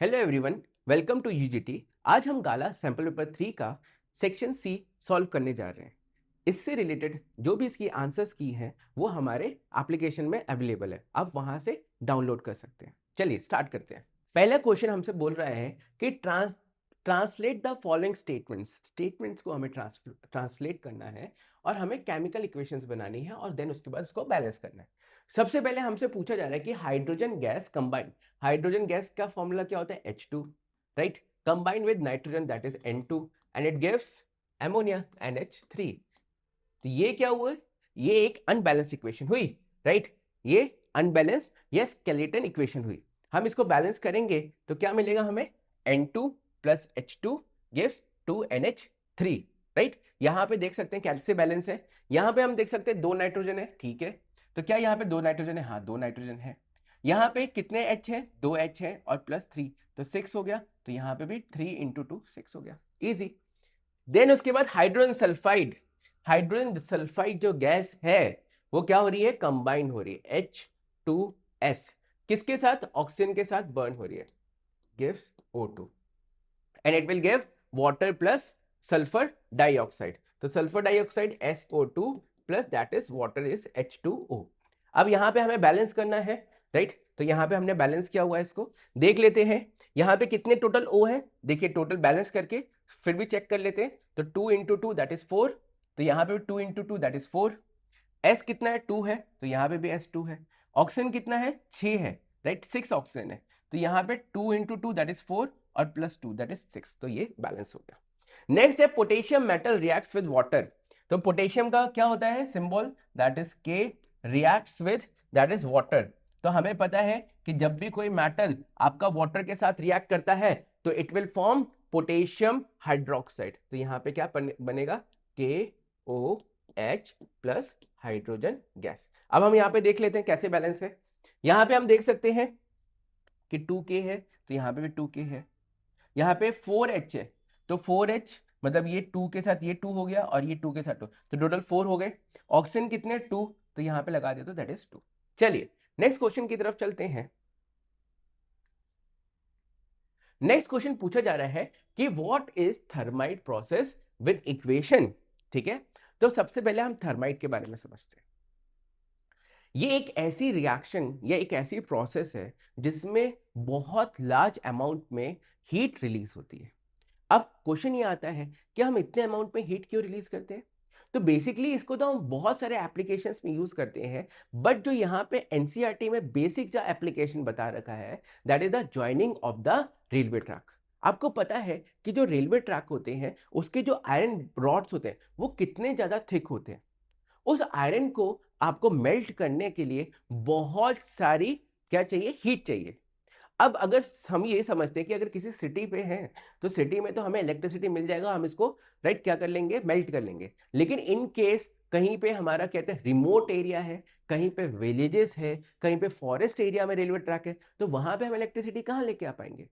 Hello everyone, welcome to UGT. आज हम गाला sample paper 3 का सेक्शन सी सॉल्व करने जा रहे हैं। इससे रिलेटेड जो भी इसकी आंसर्स की हैं वो हमारे एप्लीकेशन में अवेलेबल है, आप वहां से डाउनलोड कर सकते हैं। चलिए स्टार्ट करते हैं। पहला क्वेश्चन हमसे बोल रहा है कि ट्रांसलेट द फॉलोइंग स्टेटमेंट्स को हमें ट्रांसलेट करना है और हमें केमिकल इक्वेशंस बनानी है और देन उसके बाद उसको बैलेंस करना है। सबसे पहले हमसे पूछा जा रहा है कि हाइड्रोजन गैस का फॉर्मूला क्या होता है? H2, right? Combine with nitrogen that is N2 and it gives ammonia NH3। तो ये क्या हुआ? ये एक अनबैलेंस्ड इक्वेशन हुई, राइट? ये अनबैलेंस्ड या स्केलेटन इक्वेशन हुई। हम इसको बैलेंस करेंगे तो क्या मिलेगा हमें? N2 plus H2 gives 2NH3, right? यहां पे देख सकते हैं कैसे बैलेंस है। यहां पे हम देख सकते हैं 2 नाइट्रोजन है, ठीक है? तो क्या यहाँ पे 2 नाइट्रोजन है? हाँ, 2 नाइट्रोजन है। यहाँ पे कितने H है? 2 H है और प्लस 3 तो 6 हो गया। तो यहाँ पे भी 3 इंटू 2 6 हो गया, इजी। देन उसके बाद हाइड्रोजन सल्फाइड जो गैस है वो क्या हो रही है? कंबाइन हो रही है H2S किसके साथ? ऑक्सीजन के साथ बर्न हो रही है, gives O2 and it will give water plus sulphur dioxide. तो sulphur dioxide SO2 plus that is water is H2O। अब यहां पे हमें बैलेंस करना है, राइट? तो यहां पे हमने बैलेंस किया हुआ है, इसको देख लेते हैं। यहां पे कितने टोटल O है? देखिए टोटल बैलेंस करके फिर भी चेक कर लेते हैं। तो 2 इंटू 2 दैट इज 4, तो यहां पे 2 इंटू 2 दैट इज 4। S कितना है? 2 है, तो यहां पे भी S2 है। ऑक्सीजन कितना है? 6 है, राइट? 6 ऑक्सीजन है, तो यहां पे 2 इंटू 2 दैट इज 4 और प्लस 2 दैट इज 6। तो ये बैलेंस हो गया। नेक्स्ट है potassium metal reacts with water. तो पोटेशियम का क्या होता है symbol? That is K, reacts with that is water. तो हमें पता है कि जब भी कोई मेटल आपका वाटर के साथ रिएक्ट करता है तो it will form potassium hydroxide. तो यहां पे क्या बनेगा? KOH plus hydrogen gas. अब हम यहां पे देख लेते हैं कैसे बैलेंस है। यहां पे हम देख सकते हैं कि 2K है, तो यहां पे भी 2K है। यहाँ पे 4H है, तो 4H मतलब ये 2 के साथ ये 2 हो गया और ये 2 के साथ 2, तो टोटल 4 हो गए। ऑक्सीजन कितने? 2, तो यहाँ पे लगा दे तो दैट इज 2। चलिए नेक्स्ट क्वेश्चन की तरफ चलते हैं। नेक्स्ट क्वेश्चन पूछा जा रहा है कि what is thermite process with equation. ठीक है, तो सबसे पहले हम थर्माइट के बारे में समझते हैं। ये एक ऐसी रिएक्शन या एक ऐसी प्रोसेस है जिसमें बहुत लार्ज अमाउंट में हीट रिलीज होती है। अब क्वेश्चन ये आता है कि हम इतने अमाउंट में हीट क्यों रिलीज करते हैं? तो बेसिकली इसको तो हम बहुत सारे एप्लीकेशंस में यूज करते हैं, बट जो यहाँ पे एनसीईआरटी में बेसिक जो एप्लीकेशन बता रखा है that is the joining of the railway track. आपको पता है कि जो रेलवे ट्रैक होते हैं उसके जो आयरन रॉड्स होते हैं वो कितने ज्यादा थिक होते हैं। उस आयरन को आपको मेल्ट करने के लिए बहुत सारी क्या चाहिए? हीट चाहिए। अब अगर हम ये समझते हैं कि अगर किसी सिटी पे हैं तो सिटी में तो हमें इलेक्ट्रिसिटी मिल जाएगा, हम इसको राइट क्या कर लेंगे? मेल्ट कर लेंगे। लेकिन इन केस कहीं पे हमारा कहते हैं रिमोट एरिया है, कहीं पे विलेजेस है, कहीं पे फॉरेस्ट एरिया में रेलवे ट्रैक है, तो वहां पे हम इलेक्ट्रिसिटी कहाँ लेके आ पाएंगे?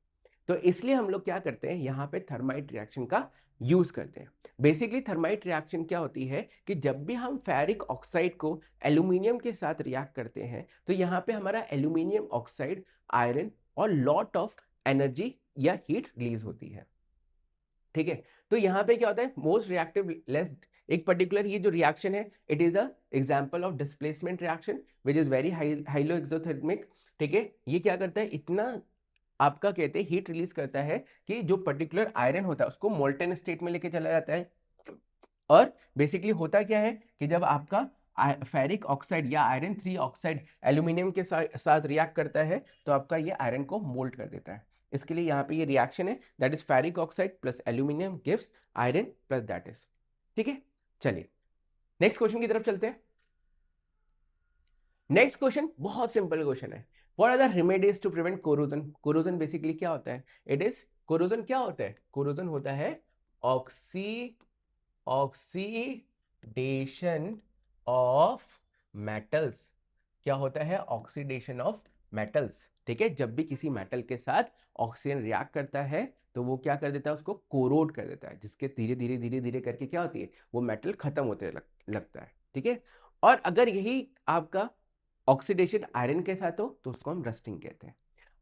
तो इसलिए हम लोग क्या करते हैं, यहाँ पे थर्माइट रिएक्शन का यूज करते हैं। बेसिकली थर्माइट रिएक्शन क्या होती है कि जब भी हम फेरिक ऑक्साइड को एल्यूमिनियम के साथ रिएक्ट करते हैं तो यहाँ पे हमारा एल्यूमिनियम ऑक्साइड आयरन और लॉट ऑफ एनर्जी या हीट रिलीज होती है। ठीक है, तो यहाँ पे क्या होता है? मोस्ट रिएक्टिव लेस एक पर्टिकुलर ये जो रिएक्शन है it is a example of displacement reaction which is very high-low exothermic. ठीक है, ये क्या करता है? इतना आपका कहते हैं हीट रिलीज करता है कि जो पर्टिकुलर आयरन होता है उसको मोल्टन स्टेट में लेके चला जाता है। और बेसिकली होता क्या है कि जब आपका फेरिक ऑक्साइड या आयरन 3 ऑक्साइड एल्यूमिनियम के साथ रिएक्ट करता है तो आपका ये आयरन को मोल्ट कर देता है। इसके लिए यहाँ पे ये रिएक्शन है that is ferric oxide plus aluminium gives iron plus that is. ठीक है, चलिए नेक्स्ट क्वेश्चन की तरफ चलते हैं। नेक्स्ट क्वेश्चन बहुत सिंपल क्वेश्चन है। What are the remedies to prevent corrosion? Corrosion basically क्या होता है? इट इज कोरोजन क्या होता है? कोरोजन होता है ऑक्सीडेशन ऑफ मेटल्स। क्या होता है? Oxidation of metals. ठीक है, जब भी किसी मेटल के साथ ऑक्सीजन रिएक्ट करता है तो वो क्या कर देता है? उसको कोरोड कर देता है, जिसके धीरे धीरे धीरे धीरे करके क्या होती है? वो मेटल खत्म होते लगता है। ठीक है, और अगर यही आपका ऑक्सीडेशन आयरन के साथ हो तो उसको हम रस्टिंग कहते हैं।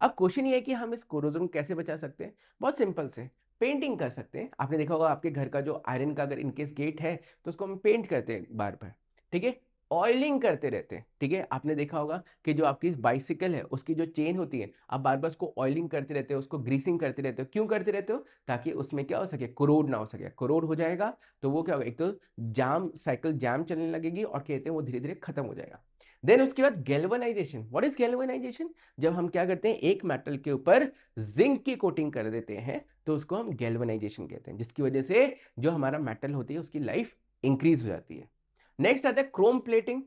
अब क्वेश्चन ये है कि हम इस कोरोजन को कैसे बचा सकते हैं। बहुत सिंपल से पेंटिंग कर सकते हैं। आपने देखा होगा आपके घर का जो आयरन का अगर इनकेस गेट है तो उसको हम पेंट करते हैं बार बार, ठीक है, ऑयलिंग करते रहते हैं, ठीक है। आपने देखा होगा कि जो आपकी बाइसिकल है उसकी जो चेन होती है आप बार बार उसको ऑयलिंग करते रहते हो, उसको ग्रीसिंग करते रहते हो। क्यों करते रहते हो? ताकि उसमें क्या हो सके, कोरोड ना हो सके। कोरोड हो जाएगा तो वो क्या होगा, एक तो जाम, साइकिल जाम चलने लगेगी और कहते हैं वो धीरे धीरे खत्म हो जाएगा। देन उसके बाद गैल्वेनाइजेशन। What is galvanisation? जब हम क्या करते हैं, एक मेटल के ऊपर जिंक की कोटिंग कर देते हैं तो उसको हम गैल्वेनाइजेशन कहते हैं, जिसकी वजह से जो हमारा मेटल होती है उसकी लाइफ इंक्रीज हो जाती है। नेक्स्ट आता है क्रोम प्लेटिंग,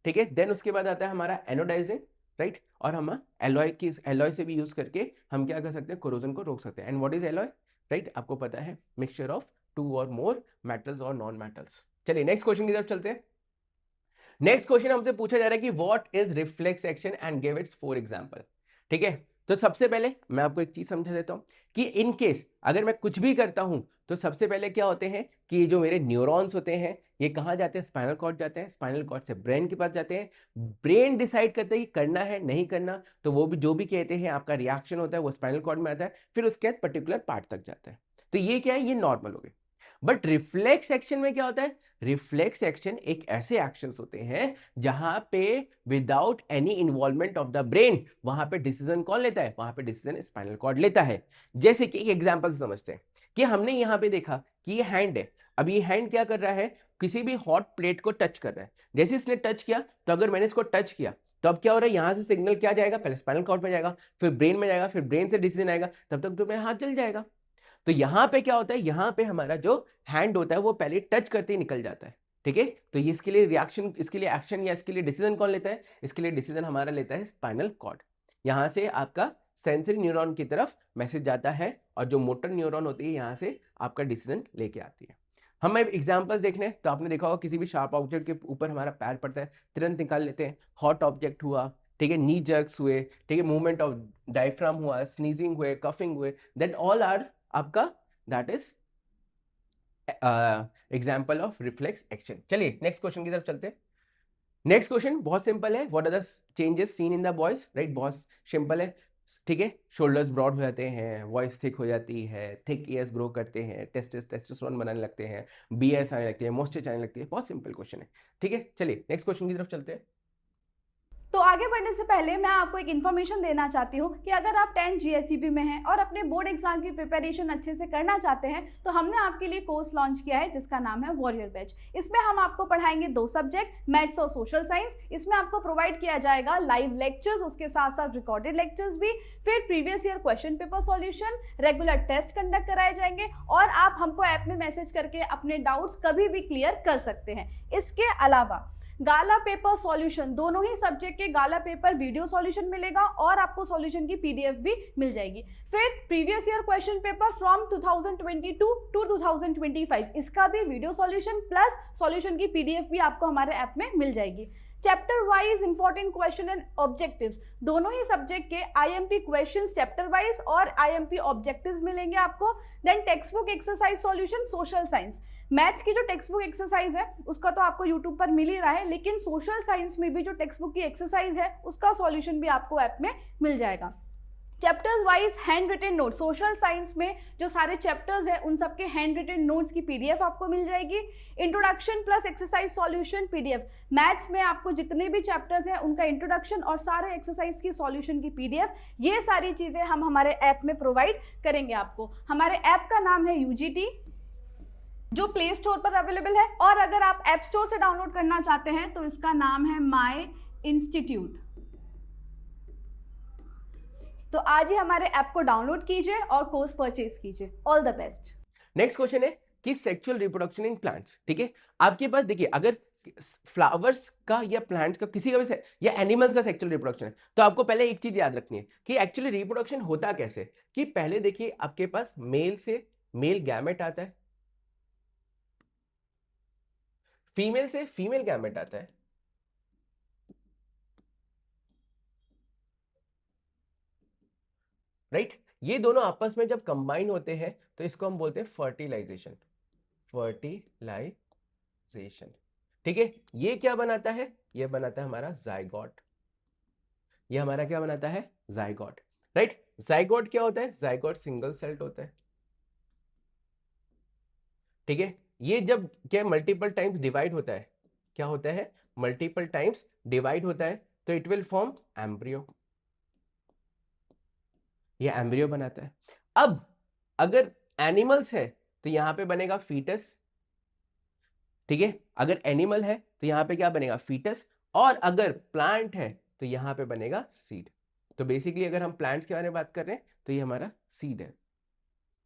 ठीक है। देन उसके बाद आता है हमारा एनोडाइजिंग, राइट। और हम एलॉय से भी यूज करके हम क्या कर सकते हैं, कोरोजन को रोक सकते हैं। And what is alloy? Right, आपको पता है, मिक्सचर ऑफ टू और मोर मेटल्स और नॉन मेटल्स। चलिए नेक्स्ट क्वेश्चन की तरफ चलते हैं। नेक्स्ट क्वेश्चन हमसे पूछा जा रहा है कि what is reflex action and give its 4 example, ठीक है। तो सबसे पहले मैं आपको एक चीज समझा देता हूं कि इन केस अगर मैं कुछ भी करता हूं तो सबसे पहले क्या होते हैं कि जो मेरे न्यूरॉन्स होते हैं ये कहां जाते हैं, स्पाइनल कॉर्ड जाते हैं, स्पाइनल कॉर्ड से ब्रेन के पास जाते हैं। ब्रेन डिसाइड करता है कि करना है नहीं करना, तो वो भी जो भी कहते हैं आपका रिएक्शन होता है वो स्पाइनल कॉर्ड में आता है, फिर उसके बाद पर्टिकुलर पार्ट तक जाता है। तो ये क्या है, ये नॉर्मल हो गए। बट रिफ्लेक्स एक्शन में क्या होता है, रिफ्लेक्स एक्शन एक ऐसे एक्शंस होते हैं जहां पे without any involvement of the brain वहां पे डिसीजन कौन लेता है, वहां पे डिसीजन स्पाइनल कॉर्ड लेता है। जैसे कि एक एग्जांपल से समझते हैं कि हमने यहां पे देखा कि ये हैंड है। अब ये हैंड क्या कर रहा है, किसी भी हॉट प्लेट को टच कर रहा है। जैसे इसने टच किया तो अगर मैंने इसको टच किया तो अब क्या हो रहा है, यहां से सिग्नल क्या जाएगा, पहले स्पाइनल कॉर्ड में जाएगा, फिर ब्रेन में जाएगा, फिर ब्रेन से डिसीजन आएगा, तब तक तो मेरा हाथ जल जाएगा। तो यहां पे क्या होता है, यहां पे हमारा जो हैंड होता है वो पहले टच करते ही निकल जाता है, ठीक है। तो ये इसके लिए रिएक्शन, इसके लिए एक्शन या इसके लिए डिसीजन कौन लेता है, इसके लिए डिसीजन हमारा लेता है स्पाइनल कॉर्ड। यहां से आपका सेंसरी न्यूरॉन की तरफ मैसेज जाता है और जो मोटर न्यूरॉन होती है यहां से आपका डिसीजन लेके आती है। हम एग्जांपल्स देख रहे हैं तो आपने देखा होगा किसी भी शार्प ऑब्जेक्ट के ऊपर हमारा पैर पड़ता है, तुरंत निकाल लेते हैं। हॉट ऑब्जेक्ट हुआ, ठीक है, नी जर्क्स हुए, ठीक है, मूवमेंट ऑफ डायफ्राम हुआ, स्नीजिंग हुए, कफिंग हुए, दैट ऑल आर आपका, that is example of reflex action. चलिए नेक्स्ट क्वेश्चन की तरफ चलते हैं। नेक्स्ट क्वेश्चन बहुत सिंपल है, what are the changes seen in the boys, right. बहुत सिंपल है, ठीक है। शोल्डर्स ब्रॉड हो जाते हैं, वॉइस थिक हो जाती है, थिक ईयर्स ग्रो करते हैं, टेस्टोस्टेरोन बनाने लगते हैं, बीएस आने लगती है, मोस्टेज आने लगती है। बहुत सिंपल क्वेश्चन है, ठीक है। चलिए नेक्स्ट क्वेश्चन की तरफ चलते हैं। तो आगे बढ़ने से पहले मैं आपको एक इन्फॉर्मेशन देना चाहती हूँ कि अगर आप 10 GSEB में हैं और अपने बोर्ड एग्जाम की प्रिपरेशन अच्छे से करना चाहते हैं तो हमने आपके लिए कोर्स लॉन्च किया है जिसका नाम है वॉरियर बैच। इसमें हम आपको पढ़ाएंगे 2 सब्जेक्ट, मैथ्स और सोशल साइंस। इसमें आपको प्रोवाइड किया जाएगा लाइव लेक्चर्स, उसके साथ साथ रिकॉर्डेड लेक्चर्स भी, फिर previous year question paper solution, regular test conduct कराए जाएंगे और आप हमको ऐप में मैसेज करके अपने डाउट्स कभी भी क्लियर कर सकते हैं। इसके अलावा गाला पेपर सॉल्यूशन, दोनों ही सब्जेक्ट के गाला पेपर वीडियो सॉल्यूशन मिलेगा और आपको सॉल्यूशन की पीडीएफ भी मिल जाएगी। फिर previous year question paper from 2022 to 2025, इसका भी वीडियो सॉल्यूशन प्लस सॉल्यूशन की पीडीएफ भी आपको हमारे ऐप में मिल जाएगी। Chapter wise important question and objectives, दोनों ही सब्जेक्ट के आईएमपी क्वेश्चंस चैप्टर वाइज और आईएमपी ऑब्जेक्टिव्स मिलेंगे आपको। Then text book exercise solution social science, maths की जो टेक्स्ट बुक एक्सरसाइज है उसका तो आपको यूट्यूब पर मिल ही रहा है, लेकिन सोशल साइंस में भी जो टेक्स्ट बुक की एक्सरसाइज है उसका सॉल्यूशन भी आपको ऐप में मिल जाएगा। Chapters wise hand written note, social science में जो सारे चैप्टर्स हैं उन सबके हैंड रिटन नोट्स की पीडीएफ आपको मिल जाएगी। Introduction plus exercise solution PDF, maths में आपको जितने भी चैप्टर्स हैं उनका इंट्रोडक्शन और सारे एक्सरसाइज की सॉल्यूशन की पीडीएफ, ये सारी चीजें हम हमारे ऐप में प्रोवाइड करेंगे आपको। हमारे ऐप का नाम है यूजीटी, जो प्ले स्टोर पर अवेलेबल है, और अगर आप ऐप स्टोर से डाउनलोड करना चाहते हैं तो इसका नाम है माई इंस्टीट्यूट। तो आज ही हमारे ऐप को डाउनलोड कीजिए और कोर्स परचेज कीजिए। All the best. Next question है कि सेक्सुअल रिप्रोडक्शन इन प्लांट्स, ठीक है। आपके पास देखिए अगर फ्लावर्स का या प्लांट्स का किसी का भी या एनिमल्स का सेक्सुअल रिप्रोडक्शन है तो आपको पहले एक चीज याद रखनी है कि एक्चुअली रिप्रोडक्शन होता कैसे। कि पहले देखिए आपके पास मेल से मेल गैमेट आता है, फीमेल से फीमेल गैमेट आता है, राइट। ये दोनों आपस में जब कंबाइन होते हैं तो इसको हम बोलते हैं फर्टिलाइजेशन, फर्टिलाइजेशन, ठीक है। ये क्या बनाता है, ये बनाता है हमारा जाइगोट, ये हमारा क्या बनाता है, जाइगोट, राइट। जाइगोट क्या होता है? जाइगोट सिंगल सेल्ड होता है, ठीक है। ये जब क्या मल्टीपल टाइम्स डिवाइड होता है, क्या होता है? मल्टीपल टाइम्स डिवाइड होता है, तो इट विल फॉर्म एम्ब्रियो, ये एम्ब्रियो बनाता है। अब अगर एनिमल्स है तो यहां पे बनेगा फीटस, ठीक है। अगर एनिमल है तो यहां पे क्या बनेगा? फीटस। और अगर प्लांट है तो यहां पे बनेगा सीड। तो बेसिकली अगर हम प्लांट्स के बारे में बात कर रहे हैं तो ये हमारा सीड है,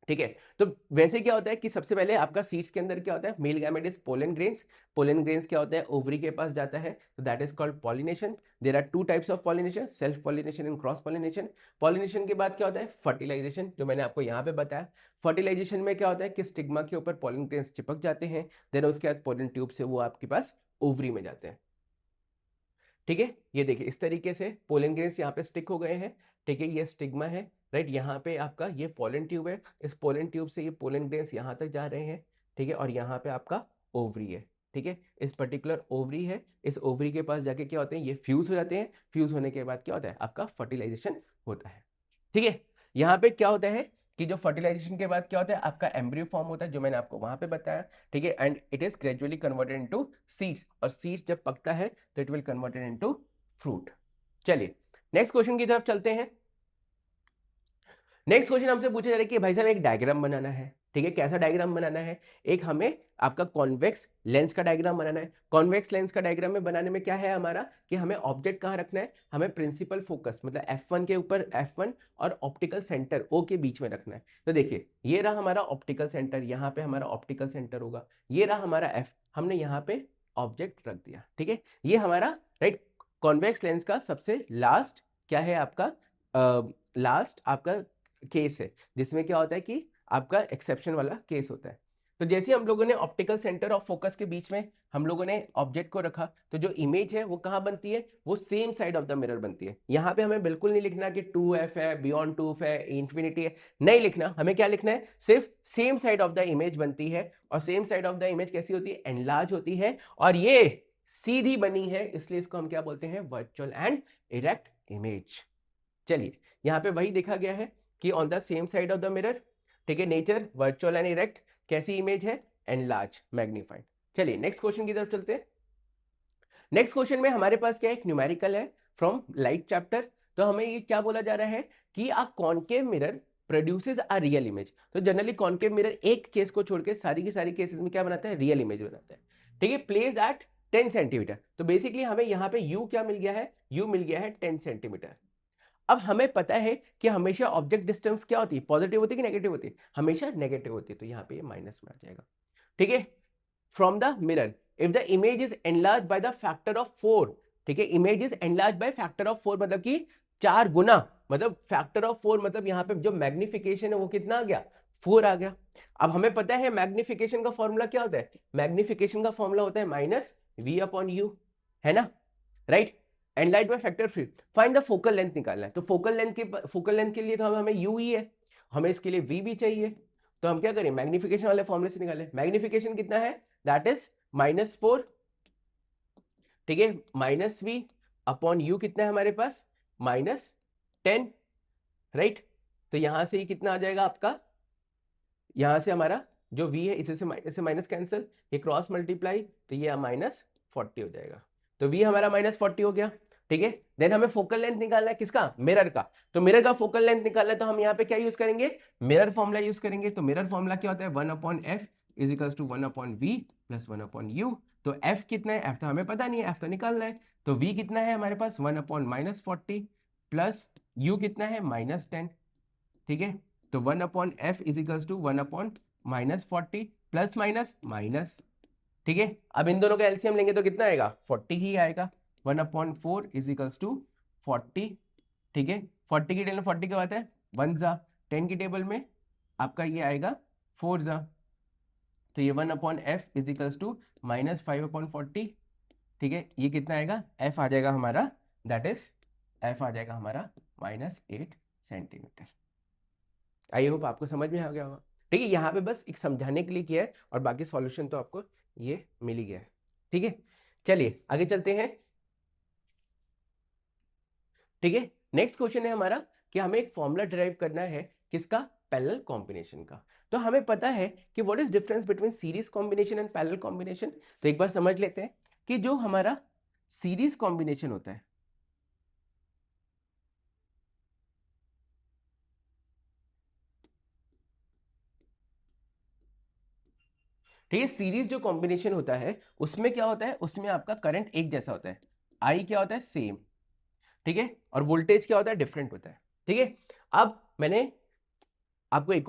ठीक है। तो वैसे क्या होता है कि सबसे पहले आपका सीड्स के अंदर क्या होता है? Male gamete is pollen grains. Pollen grains क्या होता है? ओवरी के पास जाता है, तो that is called pollination. There are two types of pollination, self pollination and cross pollination. Pollination के बाद क्या होता है? फर्टिलाइजेशन, जो मैंने आपको यहाँ पे बताया। फर्टिलाइजेशन में क्या होता है कि स्टिग्मा के ऊपर पोलन ग्रेन्स चिपक जाते हैं, देन उसके बाद पोलन ट्यूब से वो आपके पास ओवरी में जाते हैं, ठीक है। ये देखिए इस तरीके से पोलन ग्रेन्स यहाँ पे स्टिक हो गए हैं, ठीक है। ये स्टिग्मा है, राइट। यहाँ पे आपका ये पोलन ट्यूब है, इस पोलन ट्यूब से ये पोलन ग्रेन्स यहाँ तक जा रहे हैं, ठीक है। और यहाँ पे आपका ओवरी है, ठीक है। इस पर्टिकुलर ओवरी है, इस ओवरी के पास जाके क्या होते हैं? ये फ्यूज हो जाते हैं। फ्यूज होने के बाद क्या होता है? आपका फर्टिलाइजेशन होता है, ठीक है। यहाँ पे क्या होता है कि जो फर्टिलाइजेशन के बाद क्या होता है? आपका एम्ब्रियो फॉर्म होता है, जो मैंने आपको वहां पे बताया, ठीक है। And it is gradually converted into seeds, और सीड्स जब पकता है तो it will converted into fruit. चलिए नेक्स्ट क्वेश्चन की तरफ चलते हैं। नेक्स्ट क्वेश्चन हमसे पूछा जा रहा है कि भाई साहब एक डायग्राम बनाना है, ठीक है। कैसा डायग्राम बनाना है? एक हमें आपका कॉन्वेक्स लेंस का डायग्राम बनाना है। कॉन्वेक्स लेंस का डायग्राम में बनाने में क्या है हमारा कि हमें ऑब्जेक्ट कहाँ रखना है? हमें प्रिंसिपल फोकस मतलब F1 के ऊपर F1 और ऑप्टिकल सेंटर O के बीच में रखना है। तो देखिए ये रहा हमारा ऑप्टिकल सेंटर, यहाँ पे हमारा ऑप्टिकल सेंटर होगा, ये रहा हमारा F, हमने यहाँ पे ऑब्जेक्ट रख दिया, ठीक है। ये हमारा राइट कॉन्वेक्स लेंस का सबसे लास्ट क्या है आपका? लास्ट आपका केस है, जिसमें क्या होता है कि आपका एक्सेप्शन वाला केस होता है। तो जैसे हम लोगों ने ऑप्टिकल सेंटर ऑफ फोकस के बीच में हम लोगों ने ऑब्जेक्ट को रखा, तो जो इमेज है वो कहाँ बनती है? वो same side of the mirror बनती है। यहाँ पे हमें बिल्कुल नहीं लिखना कि 2f है, बियॉन्ड 2f है, इंफिनिटी है, नहीं लिखना। हमें क्या लिखना है? सिर्फ same side of the image बनती है। और same side of the image कैसी होती है? एनलार्ज होती है, और ये सीधी बनी है, इसलिए इसको हम क्या बोलते हैं? Virtual and erect image. चलिए यहाँ पे वही देखा गया है कि on the same side of the mirror, ठीक है। नेचर वर्चुअल एंड इरेक्ट, कैसी इमेज है? Enlarge, magnified. चलिए नेक्स्ट क्वेश्चन की तरफ चलते हैं। नेक्स्ट क्वेश्चन में हमारे पास क्या एक न्यूमेरिकल है फ्रॉम लाइट चैप्टर। तो हमें ये क्या बोला जा रहा है कि a concave mirror produces a real image. तो जनरली कॉन्केव मिरर एक केस को छोड़ के सारी की सारी केसेस में क्या बनाता है? रियल इमेज बनाता है, ठीक है। Placed at 10 centimetre. तो बेसिकली हमें यहाँ पे u क्या मिल गया है? u मिल गया है 10 सेंटीमीटर। अब हमें पता है कि हमेशा ऑब्जेक्ट डिस्टेंस क्या होती है? पॉजिटिव होती है कि नेगेटिव होती है? हमेशा नेगेटिव होती है, तो यहाँ पे ये माइनस में आ जाएगा, ठीक है। From the mirror if the image is enlarge by the factor of 4, ठीक है। Image is enlarge by factor of 4 मतलब कि 4 गुना, मतलब फैक्टर ऑफ 4 मतलब यहाँ पे जो मैग्निफिकेशन है वो कितना आ गया? 4 आ गया। अब हमें पता है मैग्निफिकेशन का फॉर्मूला क्या होता है? मैग्निफिकेशन का फॉर्मूला होता है माइनस v/u, है ना, right. Enlarge by factor 3। Find the focal length निकालना है। तो फोकल लेंथ के लिए तो हमें u ही है, हमें इसके लिए v भी चाहिए। तो हम क्या करें? मैग्निफिकेशन वाले फॉर्मूले से निकालें। मैग्निफिकेशन कितना है? दैट इज -4, ठीक है। -v/u कितना है हमारे पास? -10, राइट। तो यहां से ही कितना आ जाएगा आपका? यहां से हमारा जो v है इसे से माइनस कैंसिल, ये क्रॉस मल्टीप्लाई, तो ये -40 हो जाएगा। तो v हमारा -40 हो गया, ठीक है। देन हमें फोकल लेंथ निकालना है, किसका? मिरर का। तो मिरर का फोकल लेंथ निकालना है, तो हम यहाँ पे क्या यूज करेंगे? मिरर फॉर्मूला यूज करेंगे। तो मिरर फॉर्मूला क्या होता है? 1/f is equals to 1/v plus 1/u। तो f कितना है? f तो हमें पता नहीं है, f तो निकालना है। तो v कितना है हमारे पास? 1/-40 प्लस u कितना है? -10, ठीक है। तो 1/f is equals to 1/-40 plus minus minus, ठीक है। अब इन दोनों का एलसीएम लेंगे तो कितना आएगा? 40 ही आएगा। 1/4 इज इक्वल्स टू 40, ठीक है। 40 की टेबल में 40 क्या बात है? 1 जा, 10 की टेबल में आपका ये आएगा 4 जा। तो ये 1/f इज इक्वल्स टू -5/40, ठीक है। ये कितना आएगा? f आ जाएगा हमारा, दैट इज f आ जाएगा हमारा -8 सेंटीमीटर। आई होप आपको समझ में आ गया होगा, ठीक है। यहाँ पे बस एक समझाने के लिए किया है, और बाकी सॉल्यूशन तो आपको ये मिल ही गया है, ठीक है। चलिए आगे चलते हैं, ठीक है। नेक्स्ट क्वेश्चन है हमारा कि हमें एक फॉर्मूला डिराइव करना है किसका, पैरेलल कॉम्बिनेशन का। तो हमें पता है कि what is difference between series combination and parallel combination. तो एक बार समझ लेते हैं कि जो हमारा सीरीज कॉम्बिनेशन होता है, ठीक है, सीरीज जो कॉम्बिनेशन होता है उसमें क्या होता है, उसमें आपका करंट एक जैसा होता है, आई क्या होता है, सेम, ठीक है, और वोल्टेज क्या होता है, डिफरेंट होता है, ठीक है। अब मैंने आपको एक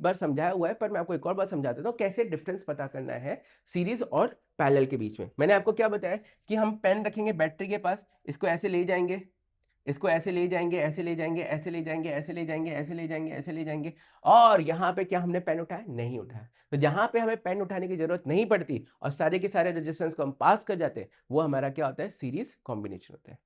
बार समझाया हुआ है, पर मैं आपको एक और बार समझा देता हूं कैसे डिफरेंस पता करना है सीरीज और पैरेलल के बीच में। मैंने आपको क्या बताया कि हम पेन रखेंगे बैटरी के पास, इसको ऐसे ले जाएंगे, इसको ऐसे ले जाएंगे, ऐसे ले जाएंगे, ऐसे ले जाएंगे, ऐसे ले जाएंगे, ऐसे ले जाएंगे, ऐसे ले जाएंगे, और यहाँ पे क्या हमने पेन उठाया, नहीं उठाया। तो जहां पे हमें पेन उठाने की जरूरत नहीं पड़ती और सारे के सारे रेजिस्टेंस को हम पास कर जाते हैं, वो हमारा क्या होता है, सीरीज कॉम्बिनेशन होता है।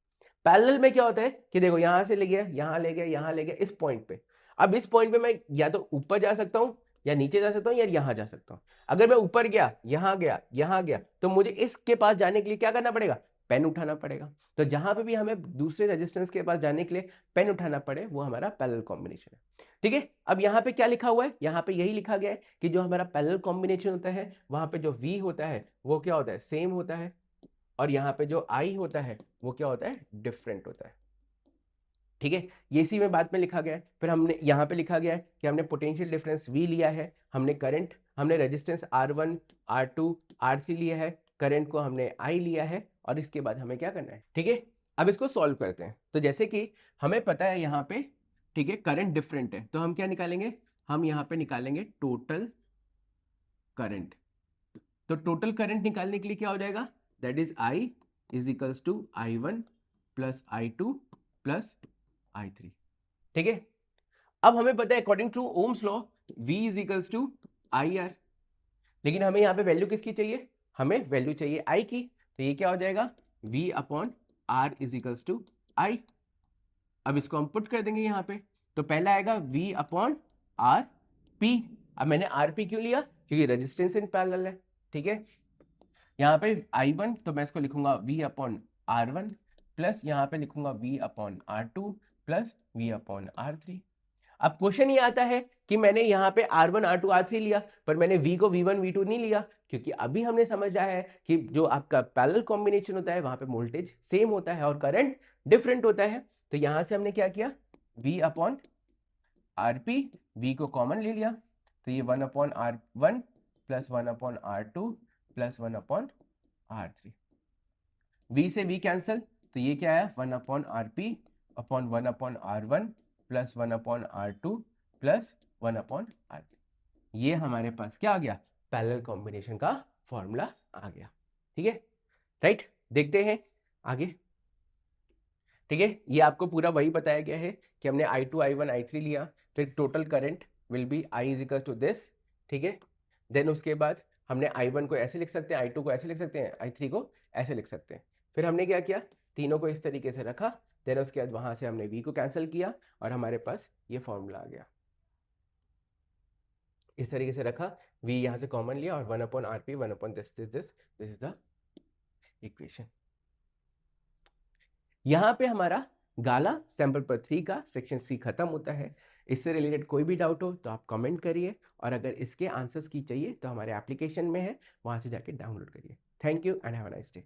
पैरेलल में क्या होता है कि देखो यहां से ले गया, यहां ले गया, यहां ले गया, इस पॉइंट पे। अब इस पॉइंट पे मैं या तो ऊपर जा सकता हूं, या नीचे जा सकता हूं, या यहां जा सकता हूं। अगर मैं ऊपर गया, यहां गया, यहां गया, तो मुझे इसके पास जाने के लिए क्या करना पड़ेगा, पेन उठाना पड़ेगा। तो जहां पे भी हमें दूसरे रेजिस्टेंस के पास जाने के लिए पेन उठाना पड़े, वो हमारा पैरेलल कॉम्बिनेशन है, ठीक है। अब यहाँ पे क्या लिखा हुआ है, यहाँ पे यही लिखा गया है कि जो हमारा पैरेलल कॉम्बिनेशन होता है वहां पे जो V होता है वो क्या होता है, सेम होता है, और यहाँ पे जो I होता है वो क्या होता है, डिफरेंट होता है, ठीक है। ये इसी में बाद में लिखा गया है। फिर हमने यहाँ पे लिखा गया है कि हमने पोटेंशियल डिफरेंस V लिया है, हमने रेजिस्टेंस R1 R2 R3 लिया है, करंट को हमने I लिया है, और इसके बाद हमें क्या करना है, ठीक है। अब इसको सॉल्व करते हैं। तो जैसे कि हमें पता है यहाँ पे, ठीक है, करंट डिफरेंट है, तो हम क्या निकालेंगे, हम यहाँ पे निकालेंगे टोटल करंट। तो टोटल करंट निकालने के लिए क्या हो जाएगा, that is I is equals to I1 plus I2 plus I3, ठीक है। अब हमें पता है according to Ohm's law V is equals to IR, लेकिन हमें यहाँ पे वैल्यू किसकी चाहिए, हमें वैल्यू चाहिए I की। तो ये क्या हो जाएगा, V upon R is equals to I। अब इसको हम पुट कर देंगे यहाँ पे, तो पहला आएगा V अपॉन आर पी। अब मैंने RP क्यों लिया, क्योंकि रेजिस्टेंस इन पैरेलल है, ठीक है। यहाँ पे I1 तो मैं इसको लिखूंगा V अपॉन R1 प्लस यहाँ पे लिखूंगा V upon R2 plus V upon R3। अब क्वेश्चन ये आता है कि मैंने यहाँ पे R1 R2 R3 लिया, पर मैंने V को V1 V2 नहीं लिया, क्योंकि अभी हमने समझा है कि जो आपका पैरेलल कॉम्बिनेशन होता है वहां पे वोल्टेज सेम होता है और करंट डिफरेंट होता है। तो यहां से हमने क्या किया, V अपॉन RP, V को कॉमन ले लिया, तो ये 1 upon R1 plus 1 upon R2 plus 1 upon R3। V से V कैंसल, तो ये क्या है, 1 upon RP upon 1 upon R1 plus 1 upon R2 plus 1 upon R3। ये हमारे पास क्या आ गया, पैरेलल कॉम्बिनेशन का फॉर्मूला आ गया, ठीक है, राइट। देखते हैं आगे, ठीक है। ये आपको पूरा वही बताया गया है कि हमने I2 I1 I3 लिया, फिर total current will be I is equal to this, ठीक है। देन उसके बाद हमने I1 को ऐसे लिख सकते हैं, I2 को ऐसे लिख सकते हैं, I3 को ऐसे लिख सकते हैं। फिर हमने क्या किया, तीनों को इस तरीके से रखा, देन उसके बाद वहां से हमने V को कैंसिल किया और हमारे पास ये फॉर्मूला आ गया। इस तरीके से रखा, V यहाँ से कॉमन लिया और 1 upon RP 1 upon this is the equation. यहाँ पे हमारा गाला सैंपल पर 3 का सेक्शन C खत्म होता है। इससे रिलेटेड कोई भी डाउट हो तो आप कमेंट करिए, और अगर इसके आंसर्स की चाहिए तो हमारे एप्लीकेशन में है, वहां से जाके डाउनलोड करिए। Thank you and have a nice day.